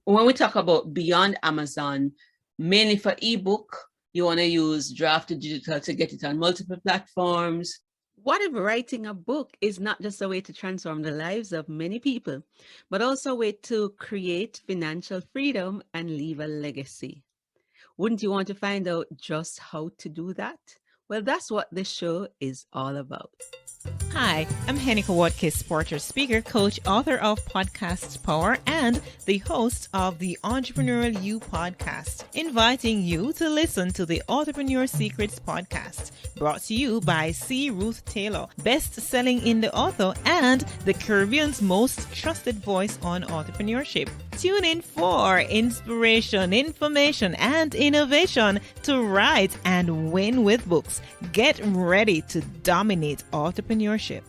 when we talk about beyond Amazon, mainly for ebook, you want to use Draft2Digital to get it on multiple platforms. What if writing a book is not just a way to transform the lives of many people, but also a way to create financial freedom and leave a legacy? Wouldn't you want to find out just how to do that? Well, that's what this show is all about. Hi, I'm Hennika Watkis, Porter, speaker, coach, author of Podcast Power, and the host of the Entrepreneurial You podcast, inviting you to listen to the Authorpreneur Secrets podcast, brought to you by Ruth Taylor, best-selling indie author and the Caribbean's most trusted voice on entrepreneurship. Tune in for inspiration, information, and innovation to write and win with books. Get ready to dominate entrepreneurship.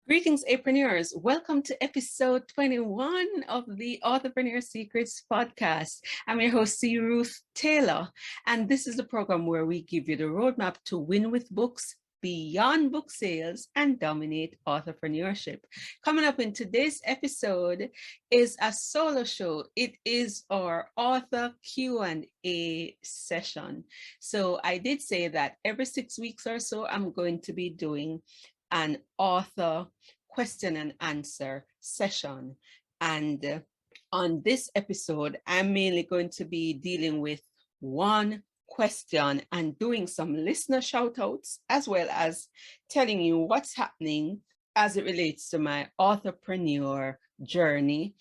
Greetings, entrepreneurs. Welcome to episode 21 of the Authorpreneur Secrets podcast. I'm your host, Ruth Taylor, and this is the program where we give you the roadmap to win with books, beyond book sales, and dominate entrepreneurship. Coming up in today's episode is a solo show. It is our author Q&A session. So I did say that every 6 weeks or so, I'm going to be doing an author question and answer session. And on this episode, I'm mainly going to be dealing with one question and doing some listener shout outs, as well as telling you what's happening as it relates to my authorpreneur journey.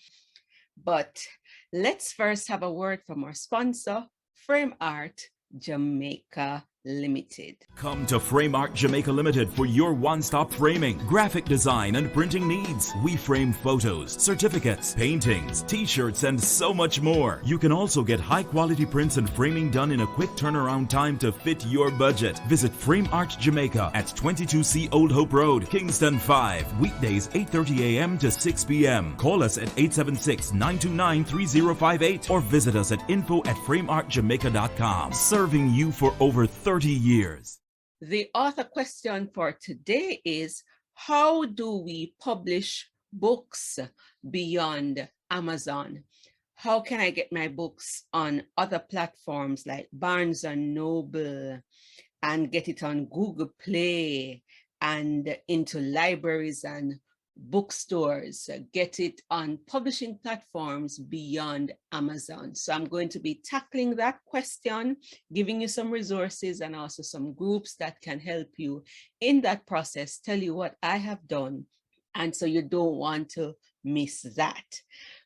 But let's first have a word from our sponsor, Frame Art Jamaica Limited. Come to Frame Art Jamaica Limited for your one-stop framing, graphic design, and printing needs. We frame photos, certificates, paintings, t-shirts, and so much more. You can also get high-quality prints and framing done in a quick turnaround time to fit your budget. Visit Frame Art Jamaica at 22C Old Hope Road, Kingston 5, weekdays 8:30 a.m. to 6 p.m. Call us at 876-929-3058 or visit us at info@frameartjamaica.com. Serving you for over 30 years. The author question for today is, how do we publish books beyond Amazon? How can I get my books on other platforms like Barnes & Noble and get it on Google Play and into libraries and bookstores, get it on publishing platforms beyond Amazon? So I'm going to be tackling that question, giving you some resources and also some groups that can help you in that process, tell you what I have done. And so you don't want to miss that.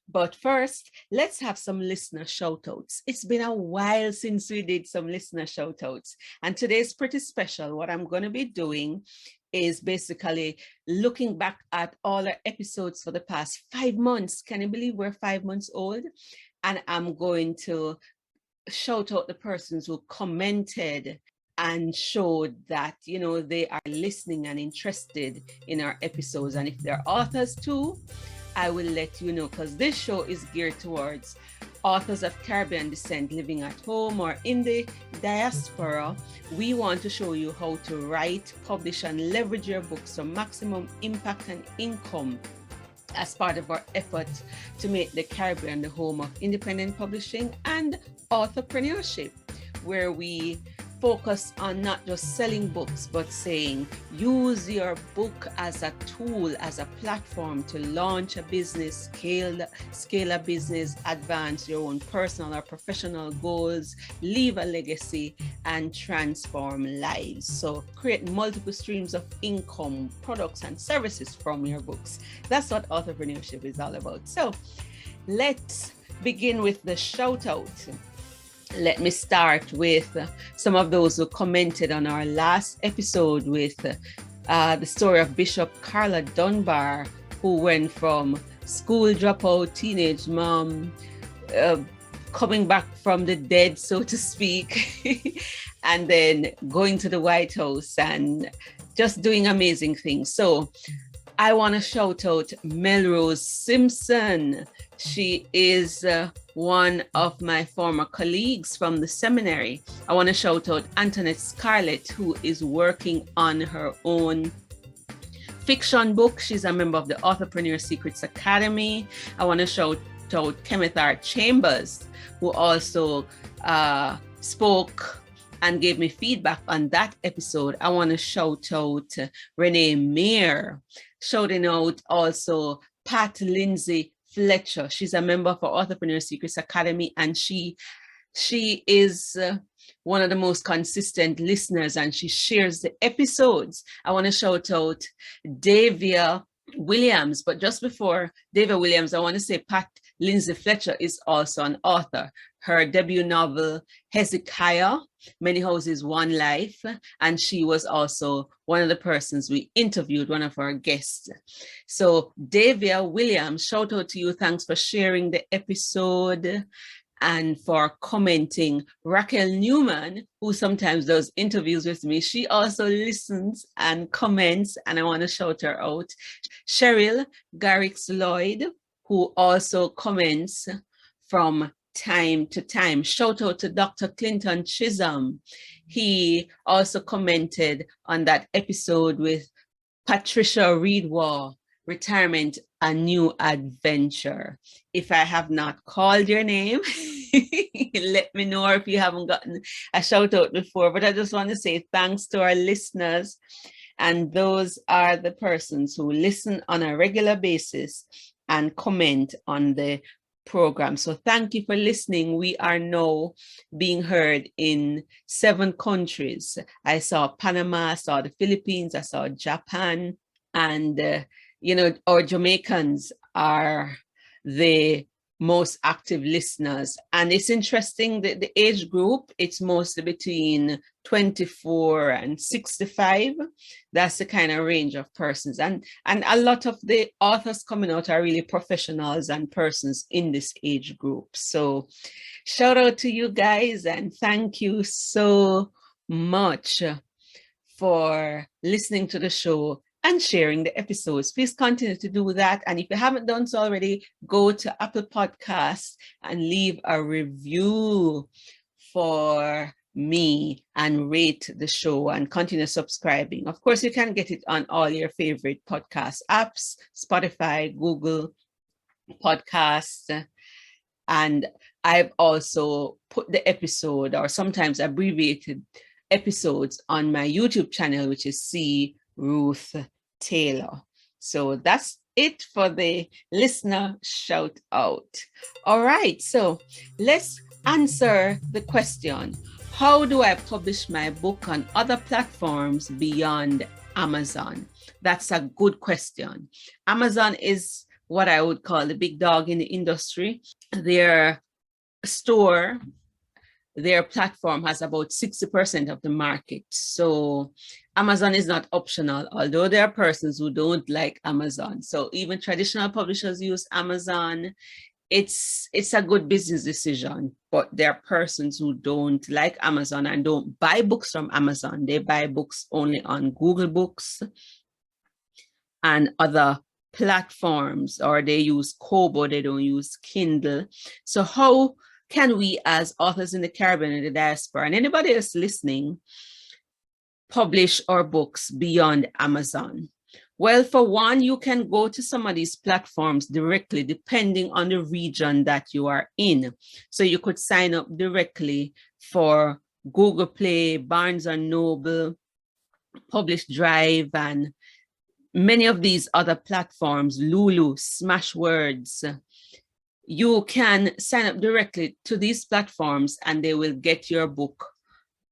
But first, let's have some listener shout outs. It's been a while since we did some listener shout outs. And today's pretty special. What I'm going to be doing is basically looking back at all our episodes for the past 5 months. Can you believe we're 5 months old? And I'm going to shout out the persons who commented and showed that, you know, they are listening and interested in our episodes. And if they're authors too, I will let you know, because this show is geared towards authors of Caribbean descent living at home or in the diaspora. We want to show you how to write, publish, and leverage your books for maximum impact and income as part of our effort to make the Caribbean the home of independent publishing and authorpreneurship, where we focus on not just selling books, but saying use your book as a tool, as a platform to launch a business, scale a business, advance your own personal or professional goals, leave a legacy, and transform lives. So create multiple streams of income, products, and services from your books. That's what authorpreneurship is all about. So let's begin with the shout out. Let me start with some of those who commented on our last episode with the story of Bishop Carla Dunbar, who went from school dropout, teenage mom, coming back from the dead, so to speak, and then going to the White House and just doing amazing things. So I want to shout out Melrose Simpson. She is one of my former colleagues from the seminary. I want to shout out Antoinette Scarlett, who is working on her own fiction book. She's a member of the Authorpreneur Secret Academy. I want to shout shout out Kenneth R. Chambers, who also spoke and gave me feedback on that episode. I want to shout out Renee Mayer, shouting out also Pat Lindsay Fletcher. She's a member for Authorpreneur Secret Academy, and she is one of the most consistent listeners, and she shares the episodes. I want to shout out Davia Williams, but just before Davia Williams, I want to say Pat Lindsay Fletcher is also an author. Her debut novel, Hezekiah, Many Houses, One Life, and she was also one of the persons we interviewed, one of our guests. So Davia Williams, shout out to you. Thanks for sharing the episode and for commenting. Raquel Newman, who sometimes does interviews with me, she also listens and comments, and I want to shout her out. Cheryl Garrix Lloyd, who also comments from time to time. Shout out to Dr. Clinton Chisholm. He also commented on that episode with Patricia Reedwall, Retirement, a New Adventure. If I have not called your name, let me know, or if you haven't gotten a shout out before. But I just want to say thanks to our listeners. And those are the persons who listen on a regular basis and comment on the program. So thank you for listening. We are now being heard in 7 countries. I saw Panama, I saw the Philippines, I saw Japan, and our Jamaicans are the most active listeners. And it's interesting that the age group, it's mostly between 24 and 65. That's the kind of range of persons. And a lot of the authors coming out are really professionals and persons in this age group. So shout out to you guys, and thank you so much for listening to the show and sharing the episodes. Please continue to do that. And if you haven't done so already, go to Apple Podcasts and leave a review for me and rate the show and continue subscribing. Of course, you can get it on all your favorite podcast apps, Spotify, Google Podcasts. And I've also put the episode, or sometimes abbreviated episodes, on my YouTube channel, which is C. Ruth Taylor. So that's it for the listener shout out. All right, so let's answer the question: how do I publish my book on other platforms beyond Amazon? That's a good question. Amazon is what I would call the big dog in the industry. Their platform has about 60% of the market. So Amazon is not optional, although there are persons who don't like Amazon. So even traditional publishers use Amazon. It's a good business decision, but there are persons who don't like Amazon and don't buy books from Amazon. They buy books only on Google Books and other platforms, or they use Kobo, they don't use Kindle. So how can we, as authors in the Caribbean and the diaspora, and anybody else listening, publish our books beyond Amazon? Well, for one, you can go to some of these platforms directly, depending on the region that you are in. So you could sign up directly for Google Play, Barnes & Noble, Publish Drive, and many of these other platforms, Lulu, Smashwords. You can sign up directly to these platforms and they will get your book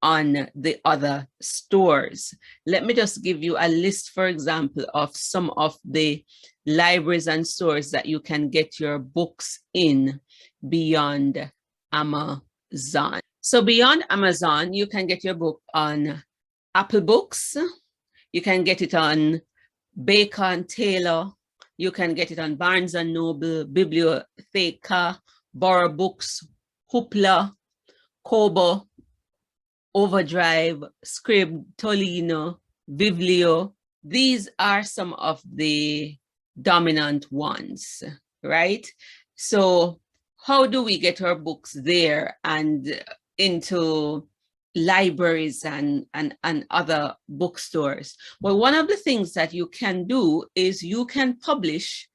on the other stores. Let me just give you a list, for example, of some of the libraries and stores that you can get your books in beyond Amazon. So beyond Amazon, you can get your book on Apple Books. You can get it on Baker & Taylor. You can get it on Barnes & Noble, Bibliotheca, Borough Books, Hoopla, Kobo, Overdrive, Scrib, Tolino, Biblio. These are some of the dominant ones, right? So how do we get our books there and into libraries and other bookstores? Well, one of the things that you can do is you can publish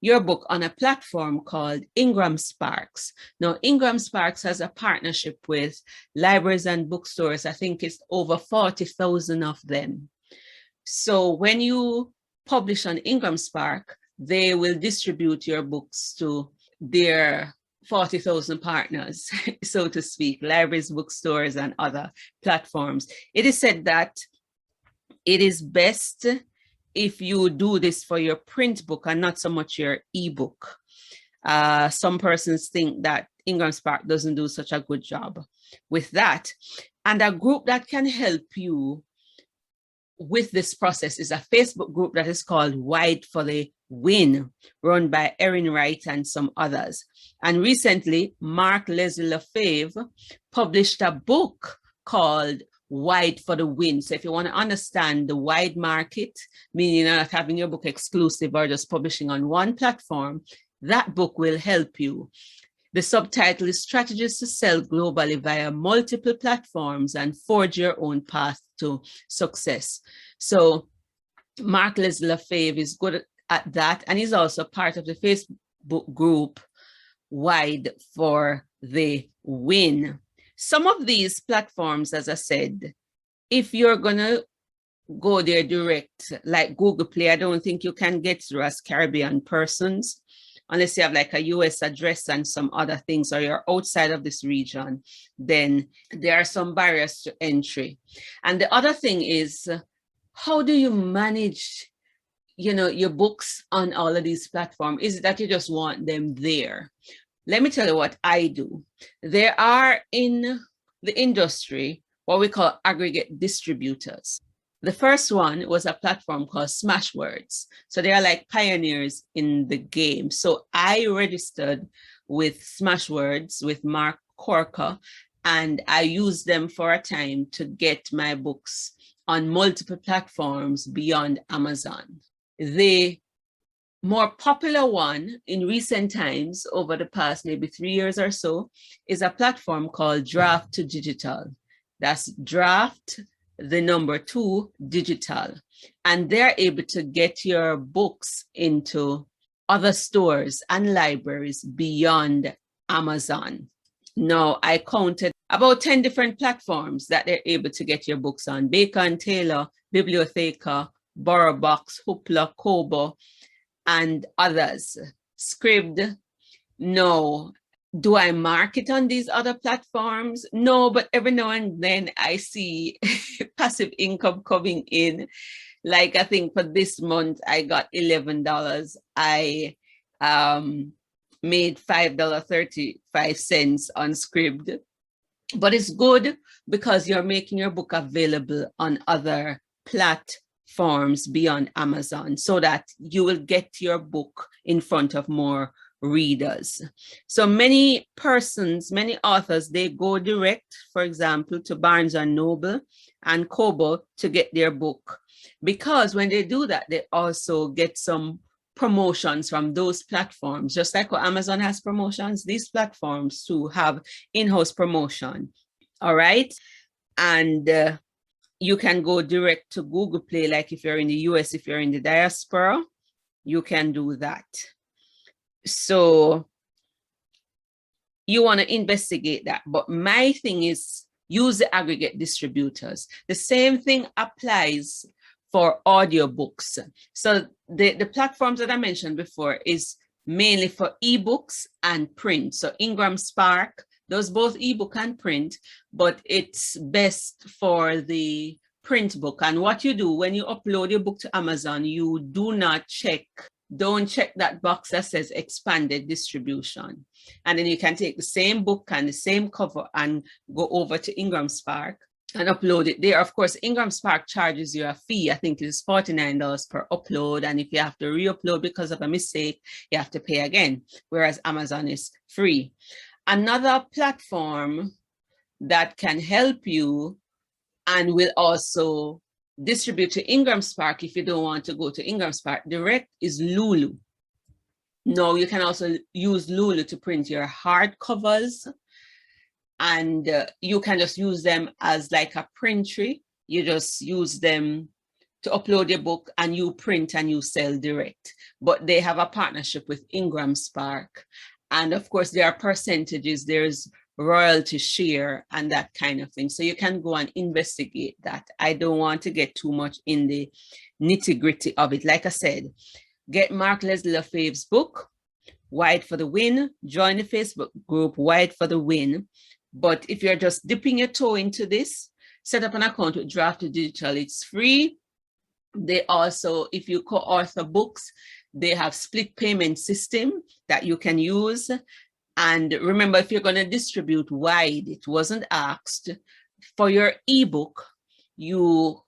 your book on a platform called IngramSpark. Now, IngramSpark has a partnership with libraries and bookstores. I think it's over 40,000 of them. So when you publish on IngramSpark, they will distribute your books to their 40,000 partners, so to speak, libraries, bookstores, and other platforms. It is said that it is best if you do this for your print book and not so much your ebook. Some persons think that IngramSpark doesn't do such a good job with that. And a group that can help you with this process is a Facebook group that is called Wide for the Win, run by Erin Wright and some others. And recently, Mark Leslie Lefebvre published a book called Wide for the Win. So if you want to understand the wide market, meaning not having your book exclusive or just publishing on one platform, that book will help you. The subtitle is Strategies to Sell Globally via Multiple Platforms and Forge Your Own Path to Success. So Mark Leslie Lefebvre is good at that, and he's also part of the Facebook group Wide for the Win. Some of these platforms, as I said, if you're going to go there direct, like Google Play, I don't think you can get through as Caribbean persons, unless you have like a US address and some other things, or you're outside of this region, then there are some barriers to entry. And the other thing is, how do you manage, your books on all of these platforms? Is it that you just want them there? Let me tell you what I do. There are in the industry what we call aggregate distributors. The first one was a platform called Smashwords. So they are like pioneers in the game. So I registered with Smashwords with Mark Corker, and I used them for a time to get my books on multiple platforms beyond Amazon. The more popular one in recent times, over the past maybe 3 years or so, is a platform called Draft2Digital. That's Draft, the number 2, digital. And they're able to get your books into other stores and libraries beyond Amazon. Now, I counted about 10 different platforms that they're able to get your books on: Baker & Taylor, Bibliotheca, BorrowBox, Hoopla, Kobo, and others. Scribd. No. Do I market on these other platforms? No, but every now and then I see passive income coming in. Like I think for this month, I got $11. I made $5.35 on Scribd. But it's good because you're making your book available on other platforms beyond Amazon, so that you will get your book in front of more readers. So many persons, many authors, they go direct, for example, to Barnes & Noble and Kobo to get their book, because when they do that, they also get some promotions from those platforms. Just like how Amazon has promotions, these platforms too have in-house promotion. All right. And you can go direct to Google Play, like if you're in the US, if you're in the diaspora, you can do that. So you want to investigate that. But my thing is, use the aggregate distributors. The same thing applies for audiobooks. So the platforms that I mentioned before is mainly for ebooks and print. So IngramSpark does both ebook and print, but it's best for the print book. And what you do when you upload your book to Amazon, you do not don't check that box that says expanded distribution. And then you can take the same book and the same cover and go over to IngramSpark and upload it there. Of course, IngramSpark charges you a fee. I think it's $49 per upload. And if you have to re-upload because of a mistake, you have to pay again, whereas Amazon is free. Another platform that can help you and will also distribute to IngramSpark if you don't want to go to IngramSpark direct is Lulu. No, you can also use Lulu to print your hardcovers, and you can just use them as like a printry. You just use them to upload your book and you print and you sell direct. But they have a partnership with IngramSpark. And of course, there are percentages, there's royalty share and that kind of thing. So you can go and investigate that. I don't want to get too much in the nitty-gritty of it. Like I said, get Mark Leslie LaFave's book, Wide for the Win. Join the Facebook group, Wide for the Win. But if you're just dipping your toe into this, set up an account with Draft2Digital. It's free. They also, if you co-author books, they have split payment system that you can use. And remember, if you're going to distribute wide, it wasn't asked, for your ebook, you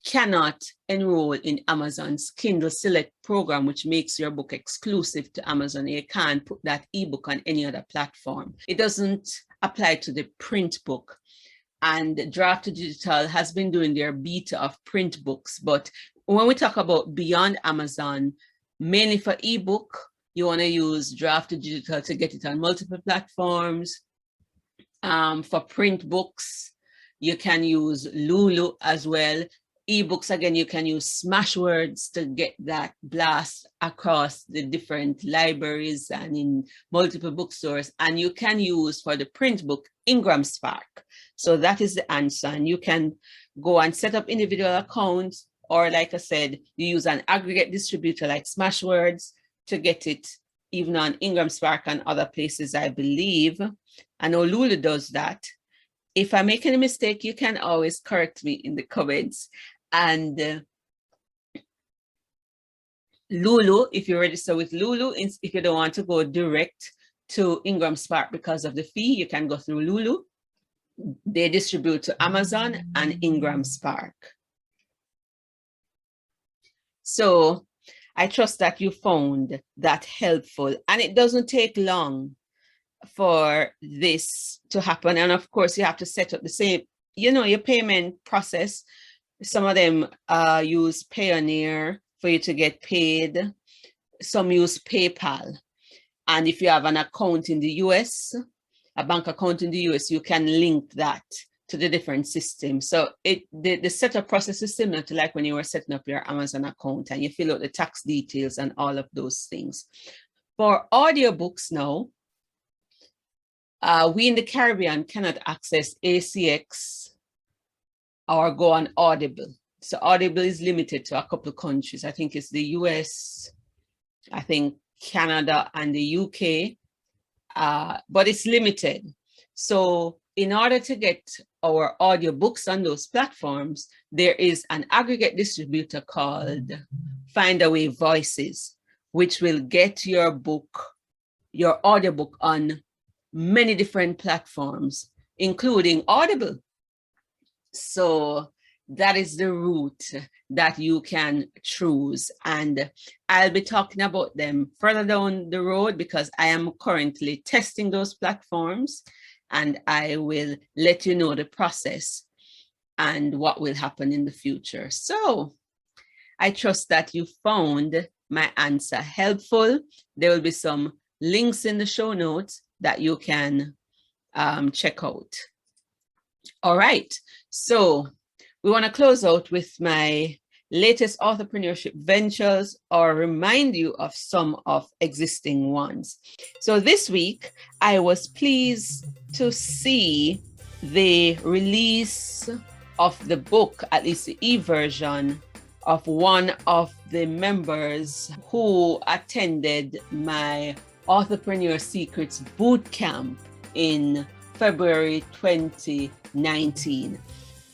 cannot enroll in Amazon's Kindle Select program, which makes your book exclusive to Amazon. You can't put that ebook on any other platform. It doesn't apply to the print book. And Draft2Digital has been doing their beta of print books. But when we talk about beyond Amazon, mainly for ebook, you want to use Draft2Digital to get it on multiple platforms. For print books, you can use Lulu as well. Ebooks, again, you can use Smashwords to get that blast across the different libraries and in multiple bookstores. And you can use, for the print book, IngramSpark. So that is the answer. And you can go and set up individual accounts, or like I said, you use an aggregate distributor like Smashwords to get it even on IngramSpark and other places, I believe. I know Lulu does that. If I make any mistake, you can always correct me in the comments. And Lulu, if you register with Lulu, if you don't want to go direct to IngramSpark because of the fee, you can go through Lulu. They distribute to Amazon and IngramSpark. So I trust that you found that helpful, and it doesn't take long for this to happen. And of course, you have to set up the same, your payment process. Some of them use Payoneer for you to get paid. Some use PayPal. And if you have an account in the US, a bank account in the US, you can link that to the different systems. So the setup process is similar to like when you were setting up your Amazon account and you fill out the tax details and all of those things. For audiobooks now, we in the Caribbean cannot access ACX or go on Audible. So Audible is limited to a couple of countries. I think it's the US, I think Canada and the UK, but it's limited. So in order to get our audiobooks on those platforms, there is an aggregate distributor called Findaway Voices, which will get your book, your audiobook on many different platforms, including Audible. So that is the route that you can choose. And I'll be talking about them further down the road because I am currently testing those platforms, and I will let you know the process and what will happen in the future. So I trust that you found my answer helpful. There will be some links in the show notes that you can check out. All right, so we want to close out with my latest authorpreneurship ventures or remind you of some of existing ones. So this week, I was pleased to see the release of the book, at least the e-version, of one of the members who attended my Authorpreneur Secrets Bootcamp in February 2019.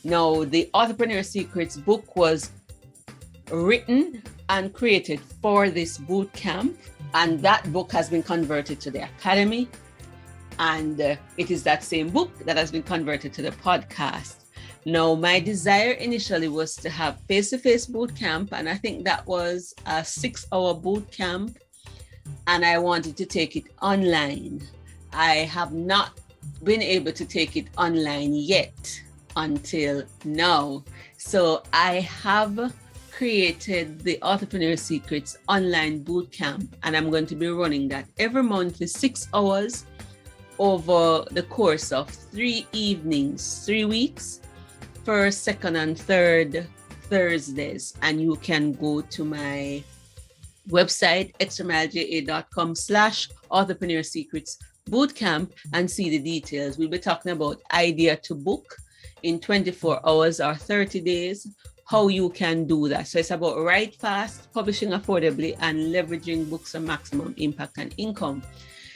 Now, the Authorpreneur Secrets book was written and created for this bootcamp, and that book has been converted to the Academy, and it is that same book that has been converted to the podcast. Now, my desire initially was to have face-to-face bootcamp, and I think that was a 6-hour bootcamp, and I wanted to take it online. I have not been able to take it online yet until now. So I have created the Authorpreneur Secrets online bootcamp, and I'm going to be running that every month for 6 hours over the course of 3 evenings, 3 weeks, first, second, and third Thursdays, and you can go to my website, extramileja.com/Authorpreneur Secrets Bootcamp and see the details. We'll be talking about idea to book in 24 hours or 30 days, how you can do that. So it's about write fast, publishing affordably, and leveraging books for maximum impact and income.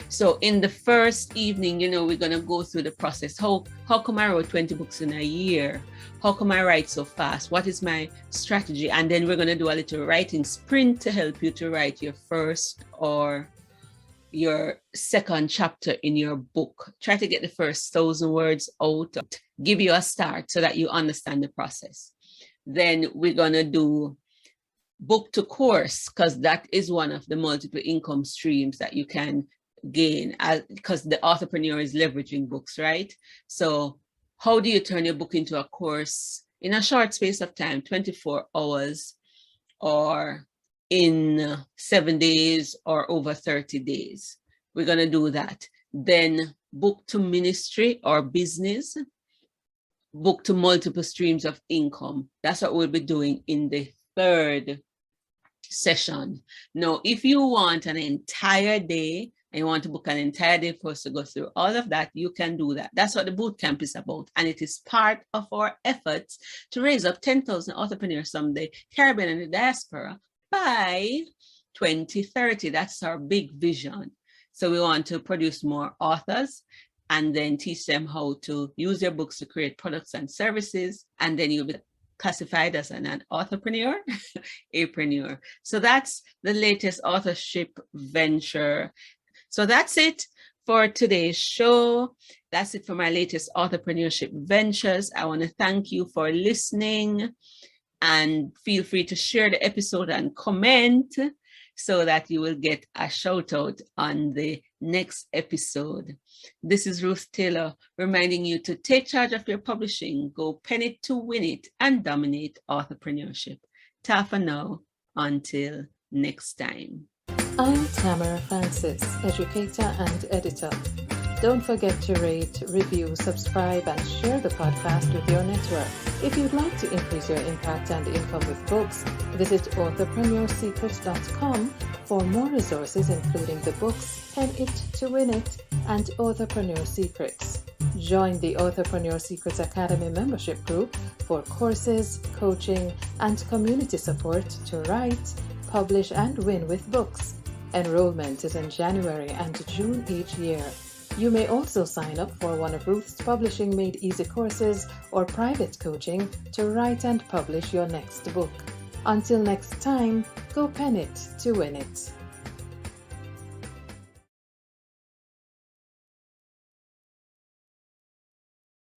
So in the first evening, we're going to go through the process. How come I wrote 20 books in a year? How come I write so fast? What is my strategy? And then we're going to do a little writing sprint to help you to write your first or your second chapter in your book. Try to get the first 1,000 words out, give you a start so that you understand the process. Then we're going to do book to course, because that is one of the multiple income streams that you can gain, because the authorpreneur is leveraging books, right? So how do you turn your book into a course in a short space of time, 24 hours, or in 7 days, or over 30 days? We're going to do that. Then book to ministry or business, book to multiple streams of income. That's what we'll be doing in the third session. Now, if you want an entire day and you want to book an entire day for us to go through all of that, you can do that. That's what the bootcamp is about. And it is part of our efforts to raise up 10,000 entrepreneurs someday, Caribbean and the diaspora, by 2030. That's our big vision. So we want to produce more authors and then teach them how to use their books to create products and services. And then you'll be classified as an authorpreneur, apreneur. So that's the latest authorship venture. So that's it for today's show. That's it for my latest authorpreneurship ventures. I want to thank you for listening, and feel free to share the episode and comment so that you will get a shout out on the next episode. This is Ruth Taylor reminding you to take charge of your publishing, go pen it to win it, and dominate authorpreneurship. Ta for now, until next time. I'm Tamara Francis, educator and editor. Don't forget to rate, review, subscribe, and share the podcast with your network. If you'd like to increase your impact and income with books, visit AuthorpreneurSecret.com for more resources, including the books Pen It to Win It and Authorpreneur Secrets. Join the Authorpreneur Secret Academy membership group for courses, coaching, and community support to write, publish, and win with books. Enrollment is in January and June each year. You may also sign up for one of Ruth's Publishing Made Easy courses or private coaching to write and publish your next book. Until next time, go pen it to win it.